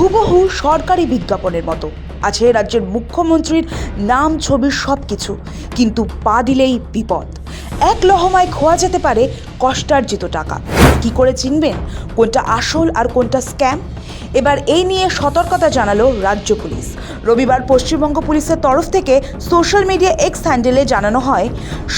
হুবহু সরকারি বিজ্ঞাপনের মতো আছে রাজ্যের মুখ্যমন্ত্রীর নাম, ছবি সবকিছু, কিন্তু পা দিলেই বিপদ। এক লহমায় খোয়া যেতে পারে কষ্টার্জিত টাকা। কি করে চিনবেন কোনটা আসল আর কোনটা স্ক্যাম? এবার এই নিয়ে সতর্কতা জানালো রাজ্য পুলিশ। রবিবার পশ্চিমবঙ্গ পুলিশের তরফ থেকে সোশ্যাল মিডিয়া এক্স হ্যান্ডেলে জানানো হয়,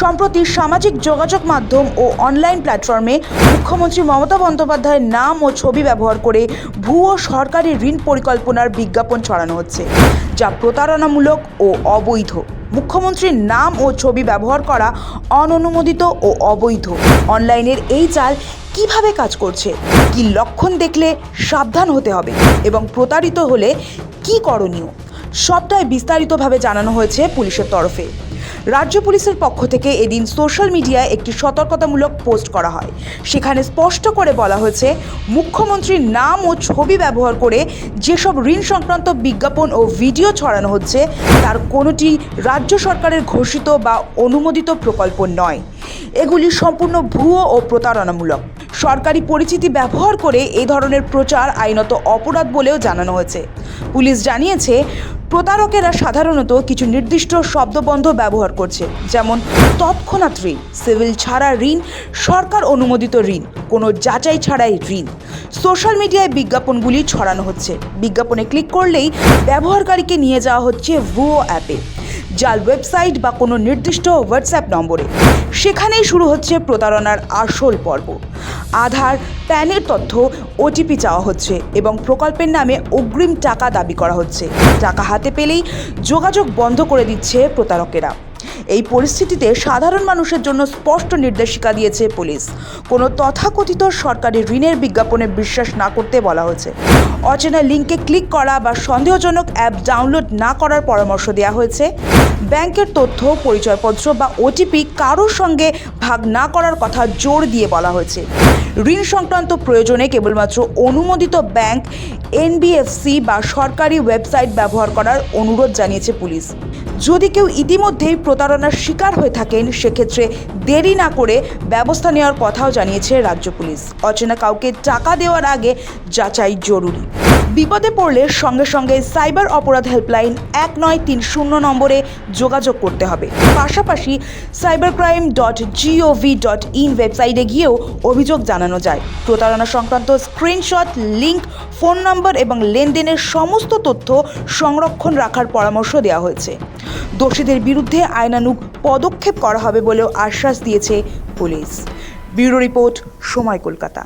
সম্প্রতি সামাজিক যোগাযোগ মাধ্যম ও অনলাইন প্ল্যাটফর্মে মুখ্যমন্ত্রী মমতা বন্দ্যোপাধ্যায়ের নাম ও ছবি ব্যবহার করে ভুয়ো সরকারি ঋণ পরিকল্পনার বিজ্ঞাপন ছড়ানো হচ্ছে, যা প্রতারণামূলক ও অবৈধ। মুখ্যমন্ত্রীর নাম ও ছবি ব্যবহার করা অননুমোদিত ও অবৈধ। অনলাইনের এই চাল কিভাবে কাজ করছে, কি লক্ষণ দেখলে সাবধান হতে হবে এবং প্রতারিত হলে কি করণীয়, সবটাই বিস্তারিতভাবে জানানো হয়েছে পুলিশের তরফে। রাজ্য পুলিশের পক্ষ থেকে এদিন সোশ্যাল মিডিয়ায় একটি সতর্কতামূলক পোস্ট করা হয়। সেখানে স্পষ্ট করে বলা হয়েছে, মুখ্যমন্ত্রীর নাম ও ছবি ব্যবহার করে যেসব ঋণ সংক্রান্ত বিজ্ঞাপন ও ভিডিও ছড়ানো হচ্ছে তার কোনোটি রাজ্য সরকারের ঘোষিত বা অনুমোদিত প্রকল্প নয়। এগুলি সম্পূর্ণ ভুয়ো ও প্রতারণামূলক। সরকারি পরিচিতি ব্যবহার করে এই ধরনের প্রচার আইনত অপরাধ বলেও জানানো হয়েছে। পুলিশ জানিয়েছে, প্রতারকেরা সাধারণত কিছু নির্দিষ্ট শব্দবন্ধ ব্যবহার করছে, যেমন তৎক্ষণাৎ ঋণ, সিভিল ছাড়া ঋণ, সরকার অনুমোদিত ঋণ, কোনো যাচাই ছাড়াই ঋণ। সোশ্যাল মিডিয়ায় বিজ্ঞাপনগুলি ছড়ানো হচ্ছে। বিজ্ঞাপনে ক্লিক করলেই ব্যবহারকারীকে নিয়ে যাওয়া হচ্ছে ভুয়ো অ্যাপে, জাল ওয়েবসাইট বা কোনো নির্দিষ্ট হোয়াটসঅ্যাপ নম্বরে। সেখানেই শুরু হচ্ছে প্রতারণার আসল পর্ব। আধার, প্যানের তথ্য, ওটিপি চাওয়া হচ্ছে এবং প্রকল্পের নামে অগ্রিম টাকা দাবি করা হচ্ছে। টাকা হাতে পেলেই যোগাযোগ বন্ধ করে দিচ্ছে প্রতারকেরা। এই পরিস্থিতিতে সাধারণ মানুষের জন্য স্পষ্ট নির্দেশিকা দিয়েছে পুলিশ। কোনো তথাকথিত সরকারি ঋণের বিজ্ঞাপনে বিশ্বাস না করতে বলা হয়েছে। অচেনা লিঙ্কে ক্লিক করা বা সন্দেহজনক অ্যাপ ডাউনলোড না করার পরামর্শ দেওয়া হয়েছে। ব্যাংকের তথ্য, পরিচয়পত্র বা ওটিপি কারোর সঙ্গে ভাগ না করার কথা জোর দিয়ে বলা হয়েছে। ঋণ সংক্রান্ত প্রয়োজনে কেবলমাত্র অনুমোদিত ব্যাংক, এনবিএফসি বা সরকারি ওয়েবসাইট ব্যবহার করার অনুরোধ জানিয়েছে পুলিশ। যদি কেউ ইতিমধ্যেই প্রতারণার শিকার হয়ে থাকেন, সেক্ষেত্রে দেরি না করে ব্যবস্থা নেওয়ার কথাও জানিয়েছে রাজ্য পুলিশ। অচেনা কাউকে টাকা দেওয়ার আগে যাচাই জরুরি। বিপদে পড়লে সঙ্গে সঙ্গে সাইবার অপরাধ হেল্পলাইন 1930 নম্বরে যোগাযোগ করতে হবে। পাশাপাশি cybercrime.gov.in ওয়েবসাইটে গিয়েও অভিযোগ জানানো যায়। প্রতারণা সংক্রান্ত স্ক্রিনশট, লিঙ্ক, ফোন নম্বর এবং লেনদেনের সমস্ত তথ্য সংরক্ষণ রাখার পরামর্শ দেওয়া হয়েছে। দোষীদের বিরুদ্ধে আইনানুগ পদক্ষেপ করা হবে বলেও আশ্বাস দিয়েছে পুলিশ। ব্যুরো রিপোর্ট, সময় কলকাতা।